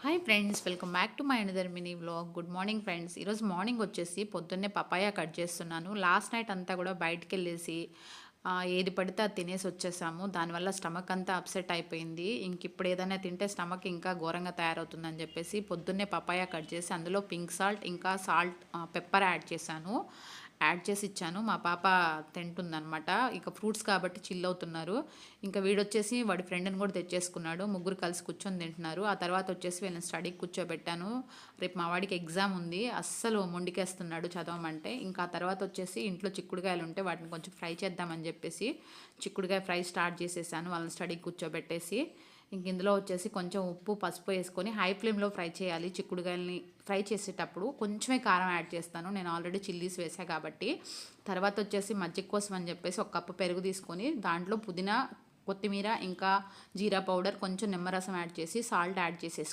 Hi friends, welcome back to my another mini vlog. Good morning friends. ఈరోజు morning వచ్చేసి పొద్దున్నే papaya cut చేస్తున్నాను. Last night అంతా కూడా బయటికి వెళ్ళేసి ఏది పడితే అది తినేసి వచ్చేసాము. దానివల్ల స్టమక్ అంతా అప్సెట్ అయిపోయింది. ఇంక ఇప్పుడు ఏదైనా తింటే స్టమక్ ఇంకా ఘోరంగా తయారవుతుందని చెప్పేసి పొద్దున్నే పపాయ కట్ చేసి అందులో పింక్ సాల్ట్ ఇంకా పెప్పర్ యాడ్ చేసి ఇచ్చాను. మా పాప తింటుందనమాట. ఇక ఫ్రూట్స్ కాబట్టి చిల్ అవుతున్నారు. ఇంకా వీడొచ్చేసి వాడి ఫ్రెండ్ని కూడా తెచ్చేసుకున్నాడు. ముగ్గురు కలిసి కూర్చొని తింటున్నారు. ఆ తర్వాత వచ్చేసి వీళ్ళని స్టడీకి కూర్చోబెట్టాను. రేపు మా వాడికి ఎగ్జామ్ ఉంది. అస్సలు మొండికేస్తున్నాడు చదవమంటే. ఇంకా ఆ తర్వాత వచ్చేసి ఇంట్లో చిక్కుడుకాయలు ఉంటే వాటిని కొంచెం ఫ్రై చేద్దామని చెప్పేసి చిక్కుడుకాయ ఫ్రై స్టార్ట్ చేసేసాను వాళ్ళని స్టడీకి కూర్చోబెట్టేసి. ఇంక ఇందులో వచ్చేసి కొంచెం ఉప్పు పసుపు వేసుకొని హై ఫ్లేమ్లో ఫ్రై చేయాలి. చిక్కుడుకాయలని ఫ్రై చేసేటప్పుడు కొంచెమే కారం యాడ్ చేస్తాను. నేను ఆల్రెడీ చిల్లీస్ వేసా కాబట్టి. తర్వాత వచ్చేసి మజ్జిగ కోసం అని చెప్పేసి ఒక కప్పు పెరుగు తీసుకొని దాంట్లో పుదీనా, కొత్తిమీర ఇంకా జీరా పౌడర్, కొంచెం నిమ్మరసం యాడ్ చేసి సాల్ట్ యాడ్ చేసేసుకుని